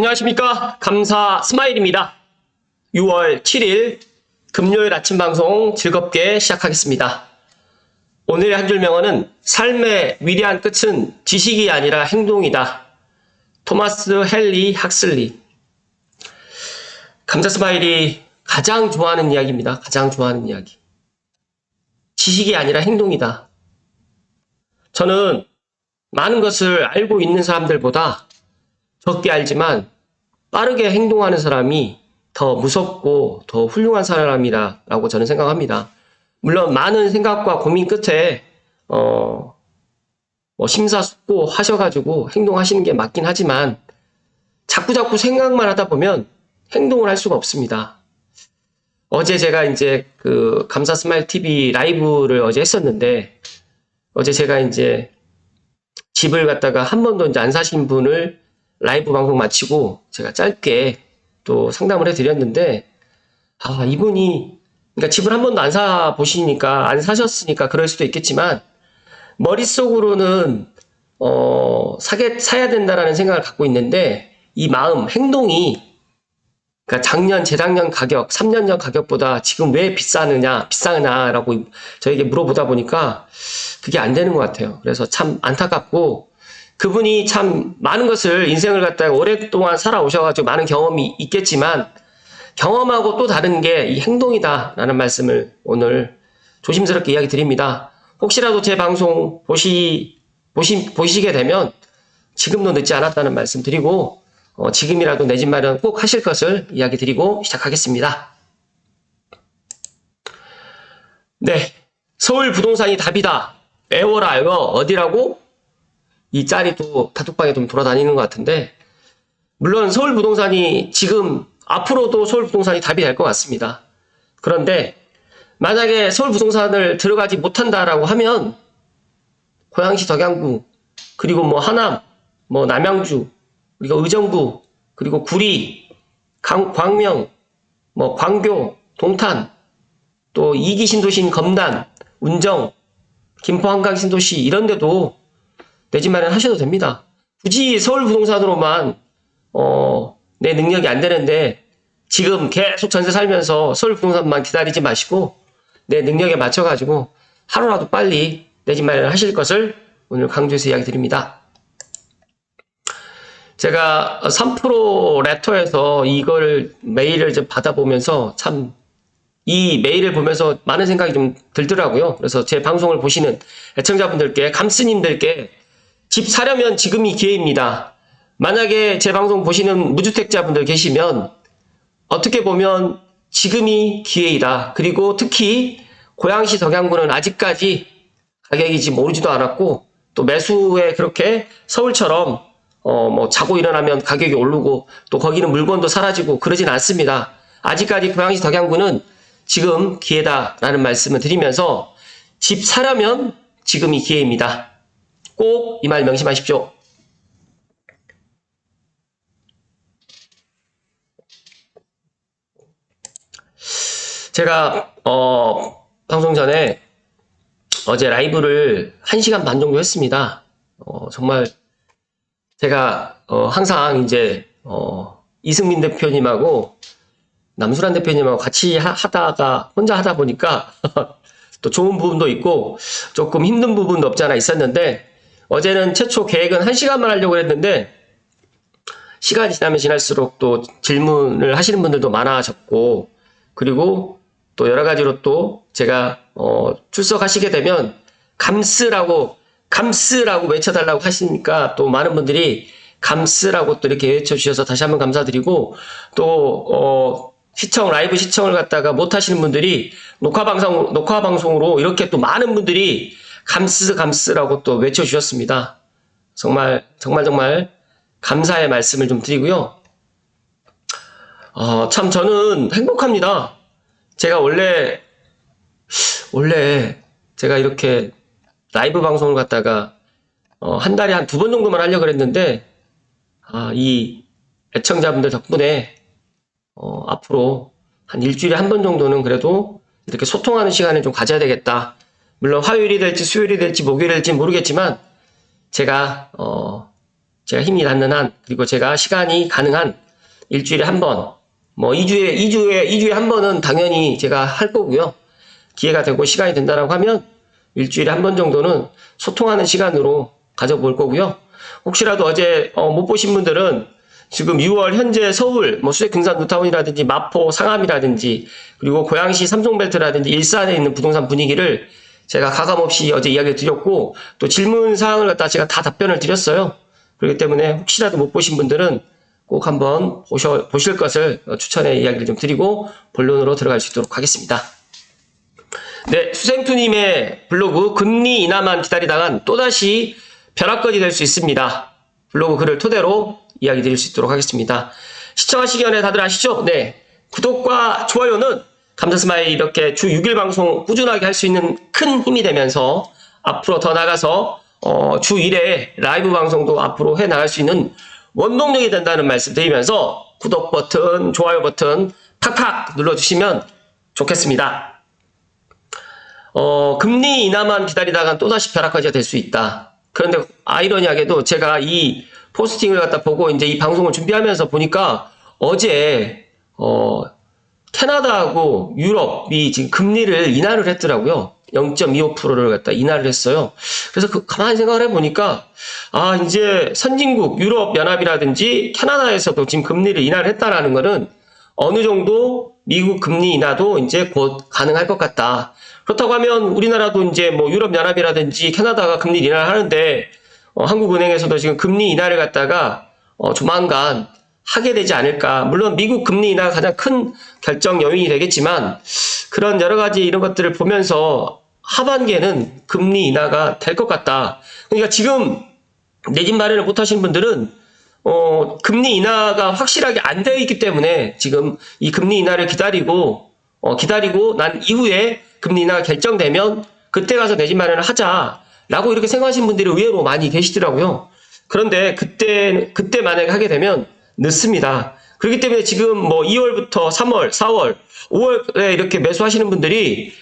안녕하십니까. 감사 스마일입니다. 6월 7일 금요일 아침 방송 즐겁게 시작하겠습니다. 오늘의 한 줄 명언은 삶의 위대한 끝은 지식이 아니라 행동이다. 토마스 헨리 학슬리. 감사 스마일이 가장 좋아하는 이야기입니다. 가장 좋아하는 이야기. 지식이 아니라 행동이다. 저는 많은 것을 알고 있는 사람들보다 적게 알지만 빠르게 행동하는 사람이 더 무섭고 더 훌륭한 사람이라고 저는 생각합니다. 물론 많은 생각과 고민 끝에 심사숙고 하셔가지고 행동하시는 게 맞긴 하지만 자꾸자꾸 생각만 하다 보면 행동을 할 수가 없습니다. 어제 제가 이제 그 감사 스마일 TV 라이브를 어제 했었는데, 어제 제가 이제 집을 갖다가 한 번도 이제 안 사신 분을 라이브 방송 마치고 제가 짧게 또 상담을 해드렸는데, 이분이, 그러니까 집을 한 번도 안 사 보시니까, 안 사셨으니까 그럴 수도 있겠지만, 머릿속으로는, 사야 된다라는 생각을 갖고 있는데, 이 마음, 행동이, 그러니까 작년, 재작년 가격, 3년 전 가격보다 지금 왜 비싸느냐라고 저에게 물어보다 보니까 그게 안 되는 것 같아요. 그래서 참 안타깝고, 그분이 참 많은 것을 인생을 갖다가 오랫동안 살아오셔가지고 많은 경험이 있겠지만, 경험하고 또 다른 게 이 행동이다라는 말씀을 오늘 조심스럽게 이야기 드립니다. 혹시라도 제 방송 보시게 되면 지금도 늦지 않았다는 말씀 드리고, 지금이라도 내 집 마련 꼭 하실 것을 이야기 드리고 시작하겠습니다. 네. 서울 부동산이 답이다. 애워라, 애워. 어디라고? 이 짤이 또 다톡방에 좀 돌아다니는 것 같은데, 물론 서울 부동산이 지금 앞으로도 서울 부동산이 답이 될 것 같습니다. 그런데 만약에 서울 부동산을 들어가지 못한다라고 하면 고양시 덕양구, 그리고 하남, 남양주, 그리고 의정부, 그리고 구리, 광명, 광교, 동탄, 또 이기 신도시인 검단, 운정, 김포 한강 신도시 이런 데도 내 집 마련 하셔도 됩니다. 굳이 서울 부동산으로만 내 능력이 안 되는데 지금 계속 전세 살면서 서울 부동산만 기다리지 마시고 내 능력에 맞춰가지고 하루라도 빨리 내 집 마련을 하실 것을 오늘 강조해서 이야기 드립니다. 제가 3프로 레터에서 이걸 메일을 좀 받아보면서 참 이 메일을 보면서 많은 생각이 좀 들더라고요. 그래서 제 방송을 보시는 애청자분들께, 감스님들께 집 사려면 지금이 기회입니다. 만약에 제 방송 보시는 무주택자분들 계시면 어떻게 보면 지금이 기회이다. 그리고 특히 고양시 덕양구는 아직까지 가격이 지금 오르지도 않았고 또 매수에 그렇게 서울처럼 자고 일어나면 가격이 오르고 또 거기는 물건도 사라지고 그러진 않습니다. 아직까지 고양시 덕양구는 지금 기회다라는 말씀을 드리면서 집 사려면 지금이 기회입니다. 꼭 이 말 명심하십시오. 제가 방송 전에 어제 라이브를 1시간 반 정도 했습니다. 정말 제가 항상 이제 이승민 대표님하고 남수란 대표님하고 같이 하다가 혼자 하다 보니까 또 좋은 부분도 있고 조금 힘든 부분도 없지 않아 있었는데, 어제는 최초 계획은 1시간만 하려고 했는데 시간이 지나면 지날수록 또 질문을 하시는 분들도 많아졌고, 그리고 또 여러 가지로 또 제가 출석하시게 되면 감스라고 외쳐달라고 하시니까 또 많은 분들이 감스라고 또 이렇게 외쳐주셔서 다시 한번 감사드리고, 또 라이브 시청을 갖다가 못 하시는 분들이 녹화 방송으로 이렇게 또 많은 분들이 감스라고 또 외쳐주셨습니다. 정말 감사의 말씀을 좀 드리고요. 참 저는 행복합니다. 제가 원래 제가 이렇게 라이브 방송을 갖다가 한 달에 한 2번 정도만 하려고 그랬는데, 이 애청자분들 덕분에 앞으로 한 일주일에 한 번 정도는 그래도 이렇게 소통하는 시간을 좀 가져야 되겠다. 물론 화요일이 될지 수요일이 될지 목요일이 될지 모르겠지만 제가 제가 힘이 닿는 한, 그리고 제가 시간이 가능한 일주일에 한 번, 뭐 2주에 한 번은 당연히 제가 할 거고요. 기회가 되고 시간이 된다라고 하면 일주일에 한 번 정도는 소통하는 시간으로 가져볼 거고요. 혹시라도 어제 못 보신 분들은 지금 6월 현재 서울 뭐 수색 금산 뉴타운이라든지 마포 상암이라든지 그리고 고양시 삼성벨트라든지 일산에 있는 부동산 분위기를 제가 가감없이 어제 이야기를 드렸고 또 질문 사항을 갖다 제가 다 답변을 드렸어요. 그렇기 때문에 혹시라도 못 보신 분들은 꼭 한번 보실 것을 추천해 이야기를 좀 드리고 본론으로 들어갈 수 있도록 하겠습니다. 네, 수생투님의 블로그 금리 인하만 기다리다간 또다시 벼락거지 될 수 있습니다. 블로그 글을 토대로 이야기 드릴 수 있도록 하겠습니다. 시청하시기 전에 다들 아시죠? 네, 구독과 좋아요는 감사스마일 이렇게 주 6일 방송 꾸준하게 할 수 있는 큰 힘이 되면서 앞으로 더 나가서 주 1회 라이브 방송도 앞으로 해 나갈 수 있는 원동력이 된다는 말씀 드리면서 구독 버튼, 좋아요 버튼 팍팍 눌러주시면 좋겠습니다. 금리 인하만 기다리다간 또다시 벼락거지가 될 수 있다. 그런데 아이러니하게도 제가 이 포스팅을 갖다 보고 이제 이 방송을 준비하면서 보니까 어제 캐나다하고 유럽이 지금 금리를 인하를 했더라고요. 0.25%를 갖다 인하를 했어요. 그래서 가만히 생각을 해보니까 이제 선진국 유럽 연합이라든지 캐나다에서도 지금 금리를 인하를 했다라는 거는 어느 정도 미국 금리 인하도 이제 곧 가능할 것 같다. 그렇다고 하면 우리나라도 이제 뭐 유럽 연합이라든지 캐나다가 금리 인하를 하는데 한국은행에서도 지금 금리 인하를 갖다가 조만간 하게 되지 않을까. 물론 미국 금리 인하가 가장 큰 결정 요인이 되겠지만 그런 여러 가지 이런 것들을 보면서 하반기에는 금리 인하가 될 것 같다. 그러니까 지금 내 집 마련을 못 하시는 분들은 금리 인하가 확실하게 안 되어 있기 때문에 지금 이 금리 인하를 기다리고 난 이후에 금리 인하가 결정되면 그때 가서 내 집 마련을 하자라고 이렇게 생각하시는 분들이 의외로 많이 계시더라고요. 그런데 그때 만약에 하게 되면 늦습니다. 그렇기 때문에 지금 뭐 2월부터 3월, 4월, 5월에 이렇게 매수하시는 분들이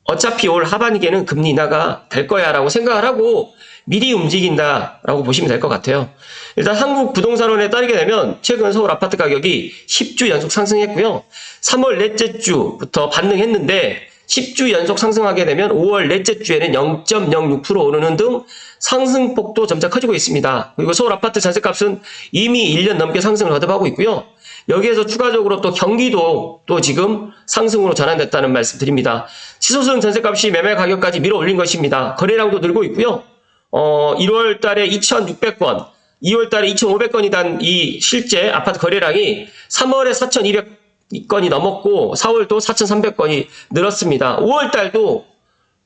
어차피 올 하반기에는 금리 인하가 될 거야 라고 생각을 하고 미리 움직인다라고 보시면 될 것 같아요. 일단 한국 부동산원에 따르게 되면 최근 서울 아파트 가격이 10주 연속 상승했고요. 3월 넷째 주부터 반등했는데 10주 연속 상승하게 되면 5월 넷째 주에는 0.06% 오르는 등 상승폭도 점차 커지고 있습니다. 그리고 서울 아파트 전세값은 이미 1년 넘게 상승을 거듭하고 있고요. 여기에서 추가적으로 또 경기도 또 지금 상승으로 전환됐다는 말씀 드립니다. 치솟은 전세값이 매매 가격까지 밀어 올린 것입니다. 거래량도 늘고 있고요. 1월 달에 2,600건, 2월 달에 2,500건이던 이 실제 아파트 거래량이 3월에 4,200건이 넘었고 4월도 4,300건이 늘었습니다. 5월 달도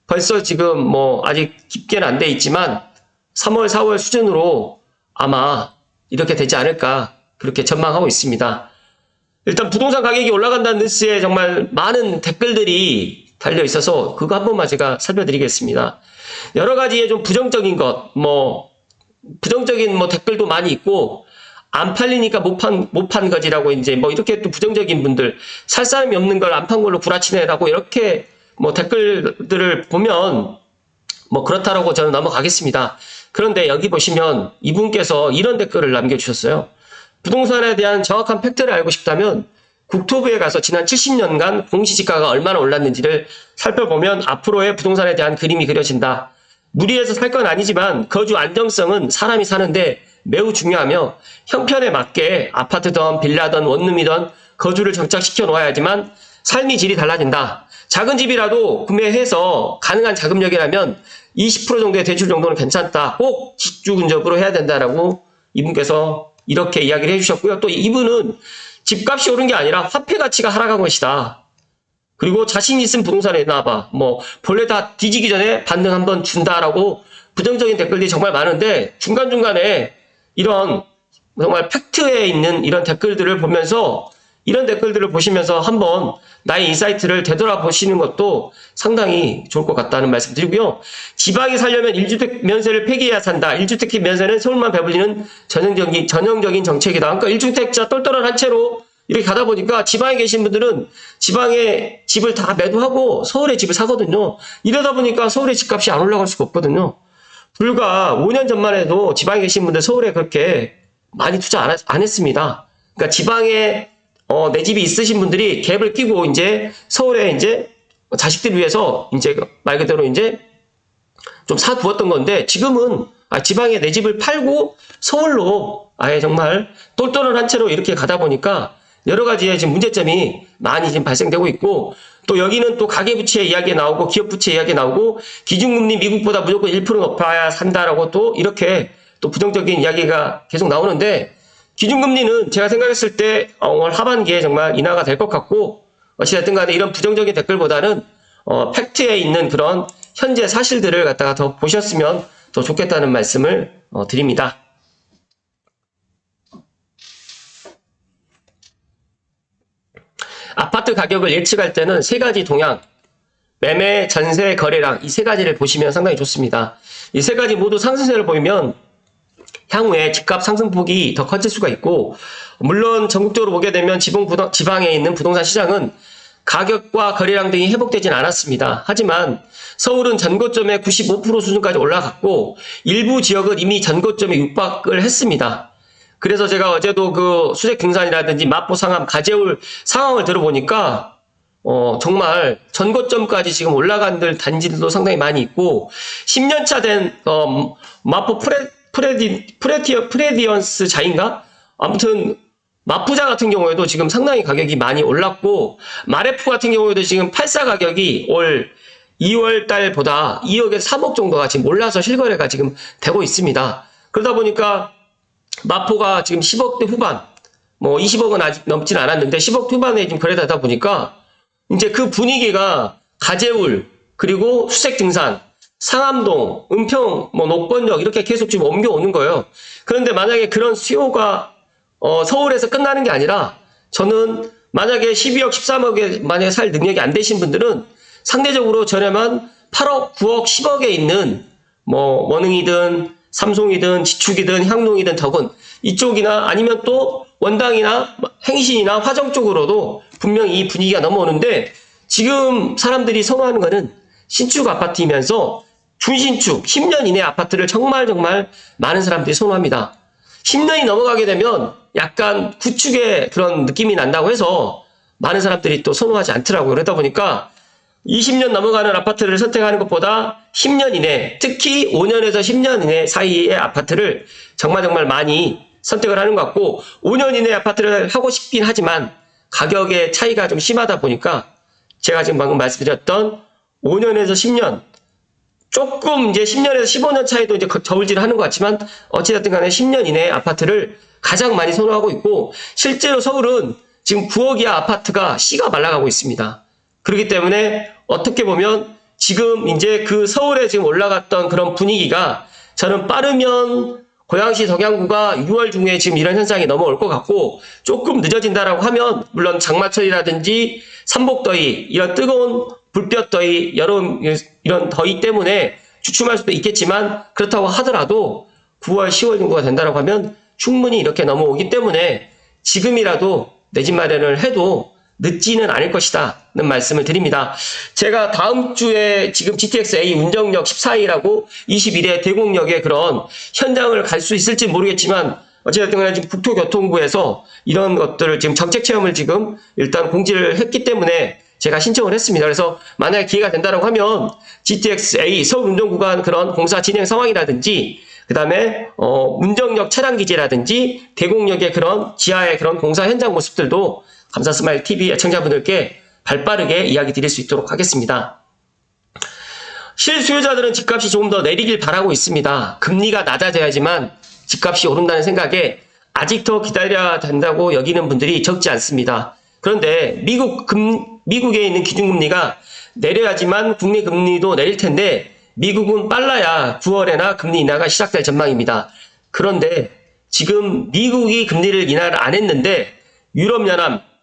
벌써 지금 뭐 아직 깊게는 안 돼 있지만 3월, 4월 수준으로 아마 이렇게 되지 않을까 그렇게 전망하고 있습니다. 일단 부동산 가격이 올라간다는 뉴스에 정말 많은 댓글들이 달려 있어서 그거 한 번만 제가 살펴드리겠습니다. 여러 가지의 좀 부정적인 것, 부정적인 댓글도 많이 있고, 안 팔리니까 못 판 거지라고 이제 이렇게 또 부정적인 분들, 살 사람이 없는 걸 안 판 걸로 구라치네라고 이렇게 댓글들을 보면 그렇다라고 저는 넘어가겠습니다. 그런데 여기 보시면 이분께서 이런 댓글을 남겨주셨어요. 부동산에 대한 정확한 팩트를 알고 싶다면 국토부에 가서 지난 70년간 공시지가가 얼마나 올랐는지를 살펴보면 앞으로의 부동산에 대한 그림이 그려진다. 무리해서 살 건 아니지만 거주 안정성은 사람이 사는데 매우 중요하며 형편에 맞게 아파트든 빌라든 원룸이든 거주를 정착시켜 놓아야지만 삶의 질이 달라진다. 작은 집이라도 구매해서 가능한 자금력이라면 20% 정도의 대출 정도는 괜찮다. 꼭 직주 근접으로 해야 된다라고 이분께서 이렇게 이야기를 해주셨고요. 또 이분은 집값이 오른 게 아니라 화폐 가치가 하락한 것이다. 그리고 자신 있으면 부동산에 놔봐. 본래 다 뒤지기 전에 반등 한번 준다라고 부정적인 댓글들이 정말 많은데 중간중간에 이런 정말 팩트에 있는 이런 댓글들을 보면서 이런 댓글들을 보시면서 한번 나의 인사이트를 되돌아보시는 것도 상당히 좋을 것 같다는 말씀 드리고요. 지방에 살려면 1주택 면세를 폐기해야 산다. 1주택 면세는 서울만 배불리는 전형적인 정책이다. 그러니까 1주택자 똘똘한 한 채로 이렇게 가다 보니까 지방에 계신 분들은 지방에 집을 다 매도하고 서울에 집을 사거든요. 이러다 보니까 서울의 집값이 안 올라갈 수가 없거든요. 불과 5년 전만 해도 지방에 계신 분들 서울에 그렇게 많이 투자 안 했습니다. 그러니까 지방에 내 집이 있으신 분들이 갭을 끼고 이제 서울에 이제 자식들 위해서 이제 말 그대로 이제 좀 사두었던 건데, 지금은 지방에 내 집을 팔고 서울로 아예 정말 똘똘한 한 채로 이렇게 가다 보니까 여러 가지의 지금 문제점이 많이 지금 발생되고 있고, 또 여기는 또 가계부채 이야기 나오고 기업부채 이야기 나오고 기준금리 미국보다 무조건 1% 높아야 산다라고 또 이렇게 또 부정적인 이야기가 계속 나오는데, 기준금리는 제가 생각했을 때 올 하반기에 정말 인하가 될 것 같고, 어찌됐든 간에 이런 부정적인 댓글보다는 팩트에 있는 그런 현재 사실들을 갖다가 더 보셨으면 더 좋겠다는 말씀을 드립니다. 아파트 가격을 예측할 때는 세 가지 동향, 매매, 전세, 거래량, 이 세 가지를 보시면 상당히 좋습니다. 이 세 가지 모두 상승세를 보이면 향후에 집값 상승폭이 더 커질 수가 있고, 물론 전국적으로 보게 되면 지방에 있는 부동산 시장은 가격과 거래량 등이 회복되진 않았습니다. 하지만 서울은 전고점의 95% 수준까지 올라갔고 일부 지역은 이미 전고점에 육박을 했습니다. 그래서 제가 어제도 그 수색 등산이라든지 마포, 상암, 가재울 상황을 들어보니까 정말 전고점까지 지금 올라간 단지들도 상당히 많이 있고, 10년차 된 마포 프레디언스 자인가? 아무튼 마푸자 같은 경우에도 지금 상당히 가격이 많이 올랐고, 마레프 같은 경우에도 지금 84 가격이 올 2월 달보다 2억에서 3억 정도가 지금 올라서 실거래가 지금 되고 있습니다. 그러다 보니까 마포가 지금 10억대 후반, 뭐 20억은 아직 넘진 않았는데 10억 후반에 지금 거래되다 보니까 이제 그 분위기가 가재울, 그리고 수색 등산, 상암동, 은평, 뭐 녹번역 이렇게 계속 지금 옮겨오는 거예요. 그런데 만약에 그런 수요가 서울에서 끝나는 게 아니라, 저는 만약에 12억, 13억에 만약에 살 능력이 안 되신 분들은 상대적으로 저렴한 8억, 9억, 10억에 있는 뭐 원흥이든 삼송이든 지축이든 향농이든 덕은 이쪽이나 아니면 또 원당이나 행신이나 화정 쪽으로도 분명히 이 분위기가 넘어오는데, 지금 사람들이 선호하는 거는 신축 아파트이면서 준신축 10년 이내 아파트를 정말 많은 사람들이 선호합니다. 10년이 넘어가게 되면 약간 구축의 그런 느낌이 난다고 해서 많은 사람들이 또 선호하지 않더라고요. 그러다 보니까 20년 넘어가는 아파트를 선택하는 것보다 10년 이내, 특히 5년에서 10년 이내 사이의 아파트를 정말 많이 선택을 하는 것 같고, 5년 이내 아파트를 하고 싶긴 하지만 가격의 차이가 좀 심하다 보니까 제가 지금 방금 말씀드렸던 5년에서 10년, 조금 이제 10년에서 15년 차이도 이제 저울질 하는 것 같지만 어찌됐든 간에 10년 이내의 아파트를 가장 많이 선호하고 있고, 실제로 서울은 지금 9억 이하 아파트가 씨가 말라가고 있습니다. 그렇기 때문에 어떻게 보면 지금 이제 그 서울에 지금 올라갔던 그런 분위기가, 저는 빠르면 고양시 덕양구가 6월 중에 지금 이런 현상이 넘어올 것 같고, 조금 늦어진다라고 하면 물론 장마철이라든지 삼복더위, 이런 뜨거운 불볕더위, 여름 이런 더위 때문에 주춤할 수도 있겠지만, 그렇다고 하더라도 9월, 10월 정도가 된다라고 하면 충분히 이렇게 넘어오기 때문에 지금이라도 내 집 마련을 해도 늦지는 않을 것이다는 말씀을 드립니다. 제가 다음 주에 지금 GTX-A 운정역 14일하고 21회 대곡역의 그런 현장을 갈 수 있을지 모르겠지만, 어쨌든 간에 지금 국토교통부에서 이런 것들을 지금 정책 체험을 지금 일단 공지를 했기 때문에 제가 신청을 했습니다. 그래서 만약에 기회가 된다고 하면 GTX-A 서울 운전구간 그런 공사 진행 상황이라든지, 그 다음에 운정역 차량기지라든지 대곡역의 그런 지하의 그런 공사 현장 모습들도 감사스마일 TV 애청자분들께 발빠르게 이야기 드릴 수 있도록 하겠습니다. 실수요자들은 집값이 조금 더 내리길 바라고 있습니다. 금리가 낮아져야지만 집값이 오른다는 생각에 아직 더 기다려야 된다고 여기는 분들이 적지 않습니다. 그런데 미국에 있는 기준금리가 내려야지만 국내 금리도 내릴 텐데, 미국은 빨라야 9월에나 금리 인하가 시작될 전망입니다. 그런데 지금 미국이 금리를 인하를 안 했는데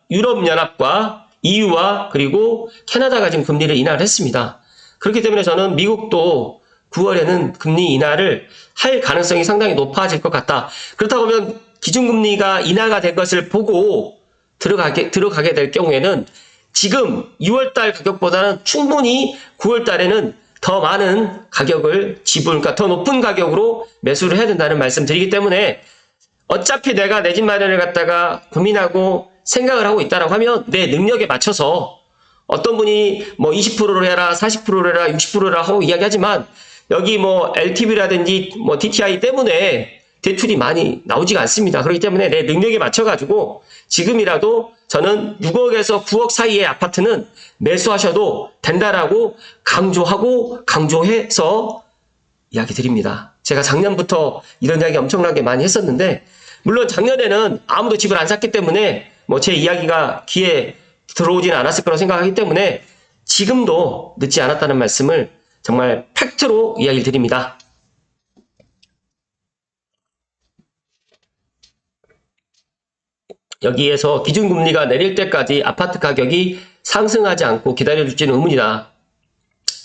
유럽연합과 EU와 그리고 캐나다가 지금 금리를 인하를 했습니다. 그렇기 때문에 저는 미국도 9월에는 금리 인하를 할 가능성이 상당히 높아질 것 같다. 그렇다고 하면 기준금리가 인하가 된 것을 보고 들어가게 될 경우에는 지금 6월달 가격보다는 충분히 9월달에는 더 많은 가격을 그러니까 더 높은 가격으로 매수를 해야 된다는 말씀 드리기 때문에 어차피 내가 내 집 마련을 갖다가 고민하고 생각을 하고 있다라고 하면 내 능력에 맞춰서 어떤 분이 뭐 20%로 해라, 40%로 해라, 60%라 하고 이야기하지만 여기 뭐 LTV라든지 뭐 DTI 때문에 대출이 많이 나오지가 않습니다. 그렇기 때문에 내 능력에 맞춰가지고 지금이라도 저는 6억에서 9억 사이의 아파트는 매수하셔도 된다라고 강조해서 이야기 드립니다. 제가 작년부터 이런 이야기 엄청나게 많이 했었는데 물론 작년에는 아무도 집을 안 샀기 때문에 뭐 제 이야기가 귀에 들어오지는 않았을 거라고 생각하기 때문에 지금도 늦지 않았다는 말씀을 정말 팩트로 이야기를 드립니다. 여기에서 기준금리가 내릴 때까지 아파트 가격이 상승하지 않고 기다려줄지는 의문이다.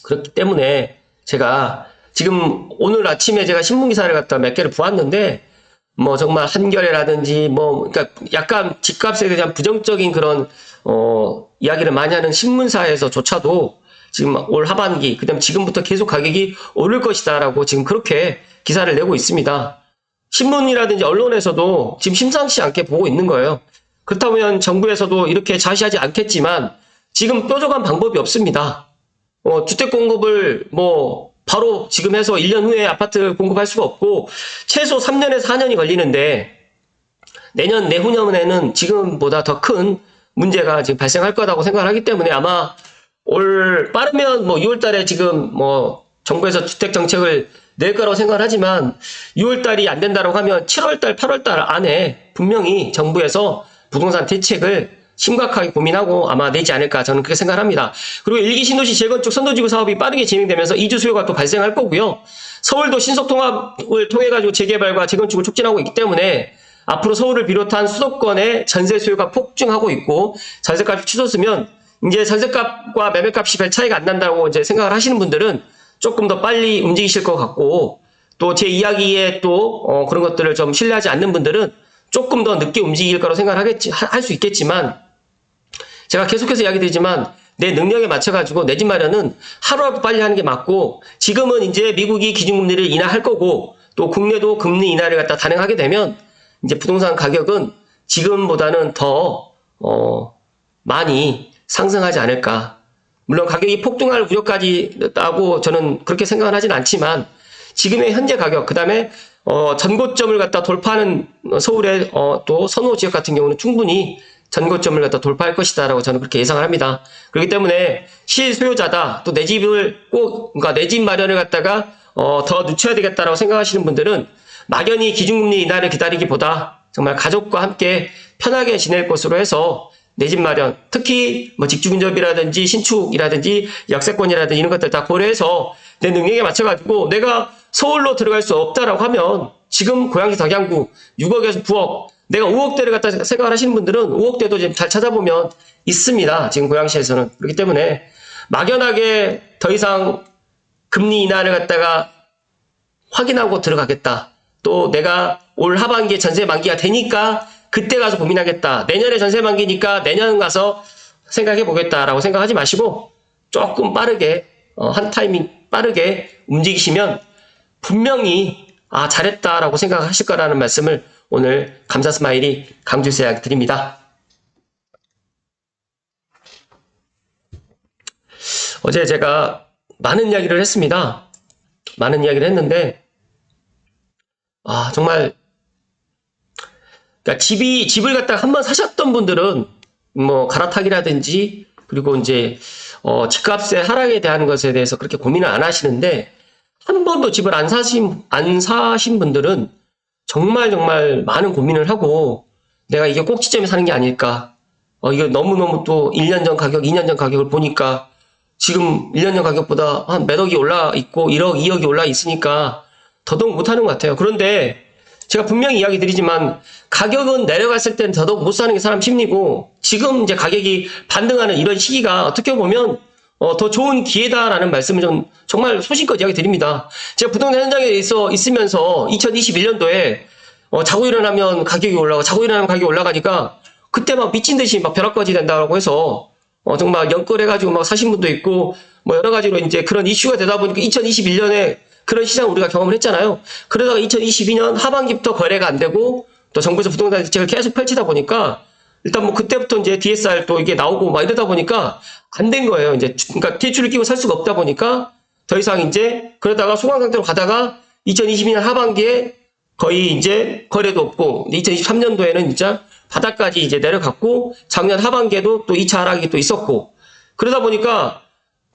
그렇기 때문에 제가 지금 오늘 아침에 제가 신문기사를 갖다 몇 개를 보았는데 뭐 정말 한겨레라든지 뭐 그러니까 약간 집값에 대한 부정적인 그런 이야기를 많이 하는 신문사에서조차도 지금 올 하반기 그다음 지금부터 계속 가격이 오를 것이다라고 지금 그렇게 기사를 내고 있습니다. 신문이라든지 언론에서도 지금 심상치 않게 보고 있는 거예요. 그렇다면 정부에서도 이렇게 자시하지 않겠지만 지금 뾰족한 방법이 없습니다. 주택 공급을 뭐 바로 지금 해서 1년 후에 아파트 공급할 수가 없고 최소 3년에서 4년이 걸리는데 내년 내후년에는 지금보다 더 큰 문제가 지금 발생할 거라고 생각을 하기 때문에 아마 빠르면 뭐 6월 달에 지금 뭐 정부에서 주택 정책을 낼 거라고 생각을 하지만 6월 달이 안 된다고 하면 7월 달, 8월 달 안에 분명히 정부에서 부동산 대책을 심각하게 고민하고 아마 내지 않을까 저는 그렇게 생각합니다. 그리고 일기 신도시 재건축 선도지구 사업이 빠르게 진행되면서 이주 수요가 또 발생할 거고요. 서울도 신속통합을 통해 가지고 재개발과 재건축을 촉진하고 있기 때문에 앞으로 서울을 비롯한 수도권의 전세 수요가 폭증하고 있고 전세값이 치솟으면 이제 전세값과 매매값이 별 차이가 안 난다고 이제 생각을 하시는 분들은 조금 더 빨리 움직이실 것 같고 또 제 이야기에 또 그런 것들을 좀 신뢰하지 않는 분들은 조금 더 늦게 움직일 거라고 생각을 할 수 있겠지만 제가 계속해서 이야기 드리지만 내 능력에 맞춰가지고 내 집 마련은 하루라도 빨리 하는 게 맞고 지금은 이제 미국이 기준금리를 인하할 거고 또 국내도 금리 인하를 갖다 단행하게 되면 이제 부동산 가격은 지금보다는 더 많이 상승하지 않을까. 물론 가격이 폭등할 우려까지 있다고 저는 그렇게 생각은 하진 않지만 지금의 현재 가격 그다음에 전고점을 갖다 돌파하는 서울의 또 선호 지역 같은 경우는 충분히 전고점을 갖다 돌파할 것이다라고 저는 그렇게 예상을 합니다. 그렇기 때문에 실수요자다 또 내 집을 그러니까 내 집 마련을 갖다가 더 늦춰야 되겠다라고 생각하시는 분들은 막연히 기준금리 인하를 기다리기보다 정말 가족과 함께 편하게 지낼 것으로 해서 내 집 마련, 특히 뭐 직주근접이라든지 신축이라든지 역세권이라든지 이런 것들 다 고려해서 내 능력에 맞춰가지고 내가 서울로 들어갈 수 없다라고 하면 지금 고양시 덕양구 6억에서 9억 내가 5억대를 갖다 생각을 하시는 분들은 5억대도 지금 잘 찾아보면 있습니다. 지금 고양시에서는. 그렇기 때문에 막연하게 더 이상 금리 인하를 갖다가 확인하고 들어가겠다. 또 내가 올 하반기에 전세 만기가 되니까 그때 가서 고민하겠다. 내년에 전세 만기니까 내년 가서 생각해 보겠다라고 생각하지 마시고 조금 빠르게 한 타이밍 빠르게 움직이시면 분명히 잘했다라고 생각하실 거라는 말씀을 오늘 감사 스마일이 강조해서 드립니다. 어제 제가 많은 이야기를 했습니다. 많은 이야기를 했는데 정말 그러니까 집을 갖다가 한번 사셨던 분들은 뭐 갈아타기라든지 그리고 이제 집값의 하락에 대한 것에 대해서 그렇게 고민을 안 하시는데 한 번도 집을 안 사신 분들은 정말 많은 고민을 하고 내가 이게 꼭지점에 사는 게 아닐까. 이거 너무너무 또 1년 전 가격, 2년 전 가격을 보니까 지금 1년 전 가격보다 한 몇 억이 올라 있고 1억, 2억이 올라 있으니까 더더욱 못하는 것 같아요. 그런데 제가 분명히 이야기 드리지만 가격은 내려갔을 땐 더더욱 못 사는 게 사람 심리고 지금 이제 가격이 반등하는 이런 시기가 어떻게 보면 더 좋은 기회다라는 말씀을 좀 정말 소신껏 이야기 드립니다. 제가 부동산 현장에 있으면서 2021년도에 자고 일어나면 가격이 올라가고 자고 일어나면 가격이 올라가니까 그때 막 미친 듯이 막 벼락거지 된다고 해서 정말 연끌해가지고 막 사신 분도 있고 뭐 여러 가지로 이제 그런 이슈가 되다 보니까 2021년에 그런 시장 우리가 경험을 했잖아요. 그러다가 2022년 하반기부터 거래가 안 되고 또 정부에서 부동산 대책을 계속 펼치다 보니까 일단 뭐 그때부터 이제 DSR 또 이게 나오고 막 이러다 보니까 안 된 거예요. 이제 그러니까 대출을 끼고 살 수가 없다 보니까 더 이상 이제 그러다가 소강 상태로 가다가 2022년 하반기에 거의 이제 거래도 없고 2023년도에는 진짜 바닥까지 이제 내려갔고 작년 하반기에도 또 2차 하락이 또 있었고 그러다 보니까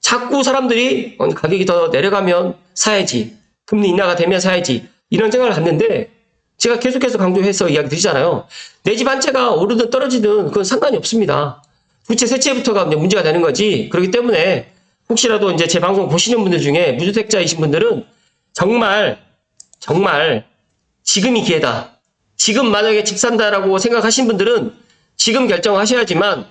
자꾸 사람들이 가격이 더 내려가면 사야지 금리 인하가 되면 사야지 이런 생각을 갖는데 제가 계속해서 강조해서 이야기 드리잖아요. 내 집 한 채가 오르든 떨어지든 그건 상관이 없습니다. 두 채, 세 채부터가 이제 문제가 되는 거지. 그렇기 때문에 혹시라도 이제 제 방송 보시는 분들 중에 무주택자이신 분들은 정말 지금이 기회다. 지금 만약에 집 산다라고 생각하신 분들은 지금 결정하셔야지만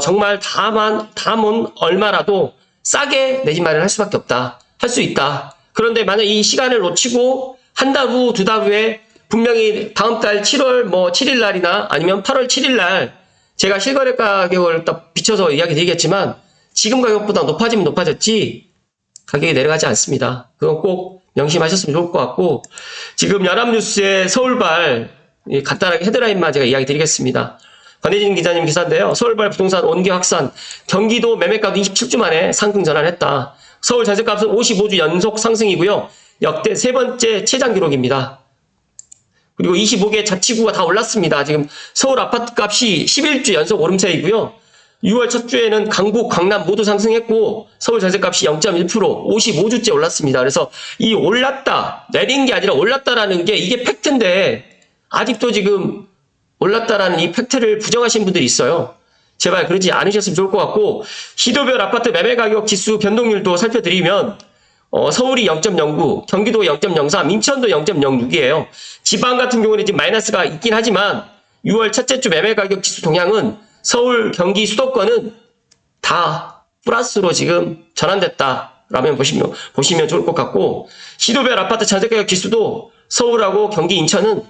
정말 다음은 얼마라도 싸게 내 집 마련할 수밖에 없다. 할 수 있다. 그런데 만약 이 시간을 놓치고 한 달 후, 두 달 후에 분명히 다음 달 7월 뭐 7일 날이나 아니면 8월 7일 날 제가 실거래 가격을 딱 비춰서 이야기 드리겠지만 지금 가격보다 높아지면 높아졌지 가격이 내려가지 않습니다. 그건 꼭 명심하셨으면 좋을 것 같고 지금 연합뉴스의 서울발 간단하게 헤드라인만 제가 이야기 드리겠습니다. 권혜진 기자님 기사인데요. 서울발 부동산 원기 확산 경기도 매매가도 27주 만에 상승 전환했다. 서울 전세값은 55주 연속 상승이고요. 역대 세 번째 최장 기록입니다. 그리고 25개 자치구가 다 올랐습니다. 지금 서울 아파트값이 11주 연속 오름세이고요. 6월 첫 주에는 강북, 강남 모두 상승했고 서울 전세값이 0.1% 55주째 올랐습니다. 그래서 이 올랐다, 내린 게 아니라 올랐다라는 게 이게 팩트인데 아직도 지금 올랐다라는 이 팩트를 부정하신 분들이 있어요. 제발 그러지 않으셨으면 좋을 것 같고 시도별 아파트 매매 가격 지수 변동률도 살펴드리면 서울이 0.09, 경기도 0.03, 인천도 0.06이에요. 지방 같은 경우는 지금 마이너스가 있긴 하지만 6월 첫째 주 매매 가격 지수 동향은 서울, 경기, 수도권은 다 플러스로 지금 전환됐다라면 보시면 좋을 것 같고 시도별 아파트 전세 가격 지수도 서울하고 경기, 인천은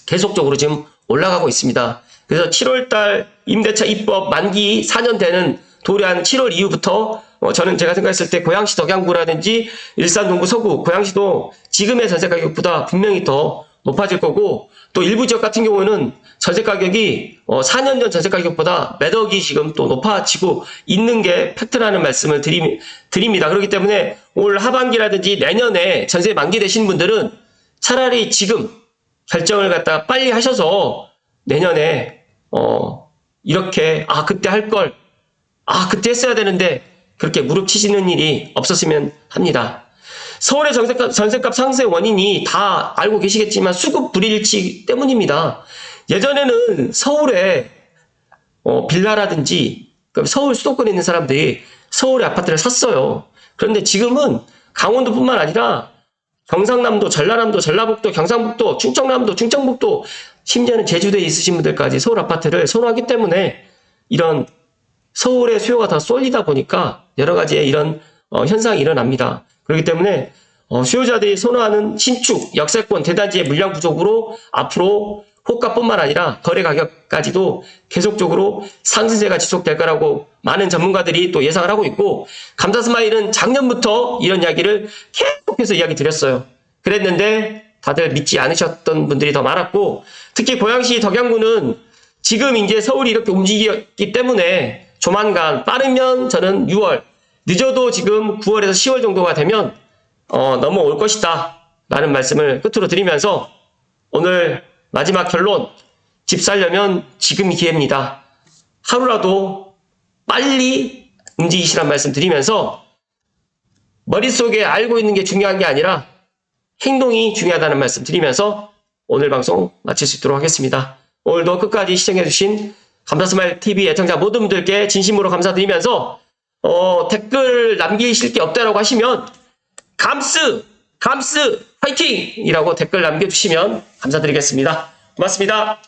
계속적으로 지금 올라가고 있습니다. 그래서 7월달 임대차 입법 만기 4년 되는 도래한 7월 이후부터 저는 제가 생각했을 때 고양시 덕양구라든지 일산 동구 서구 고양시도 지금의 전세 가격보다 분명히 더 높아질 거고 또 일부 지역 같은 경우는 전세 가격이 4년 전 전세 가격보다 몇 억이 지금 또 높아지고 있는 게 팩트라는 말씀을 드립니다. 그렇기 때문에 올 하반기라든지 내년에 전세 만기되신 분들은 차라리 지금 결정을 갖다 빨리 하셔서 내년에 이렇게 그때 할 걸 그때 했어야 되는데 그렇게 무릎 치시는 일이 없었으면 합니다. 서울의 전세값 상승의 원인이 다 알고 계시겠지만 수급 불일치 때문입니다. 예전에는 서울에 빌라라든지 서울 수도권에 있는 사람들이 서울의 아파트를 샀어요. 그런데 지금은 강원도뿐만 아니라 경상남도, 전라남도, 전라북도, 경상북도, 충청남도, 충청북도 심지어는 제주도에 있으신 분들까지 서울 아파트를 선호하기 때문에 이런 서울의 수요가 더 쏠리다 보니까 여러 가지의 이런 현상이 일어납니다. 그렇기 때문에 수요자들이 선호하는 신축, 역세권, 대단지의 물량 부족으로 앞으로 호가뿐만 아니라 거래 가격까지도 계속적으로 상승세가 지속될 거라고 많은 전문가들이 또 예상을 하고 있고 감사스마일은 작년부터 이런 이야기를 계속해서 이야기 드렸어요. 그랬는데 다들 믿지 않으셨던 분들이 더 많았고 특히 고양시 덕양구는 지금 이제 서울이 이렇게 움직였기 때문에 조만간 빠르면 저는 6월 늦어도 지금 9월에서 10월 정도가 되면 넘어올 것이다 라는 말씀을 끝으로 드리면서 오늘 마지막 결론 집 살려면 지금이 기회입니다. 하루라도 빨리 움직이시란 말씀 드리면서 머릿속에 알고 있는 게 중요한 게 아니라 행동이 중요하다는 말씀 드리면서 오늘 방송 마칠 수 있도록 하겠습니다. 오늘도 끝까지 시청해주신 감사스마일 TV 애청자 모든 분들께 진심으로 감사드리면서 댓글 남기실 게 없다라고 하시면 감스 파이팅! 이라고 댓글 남겨주시면 감사드리겠습니다. 고맙습니다.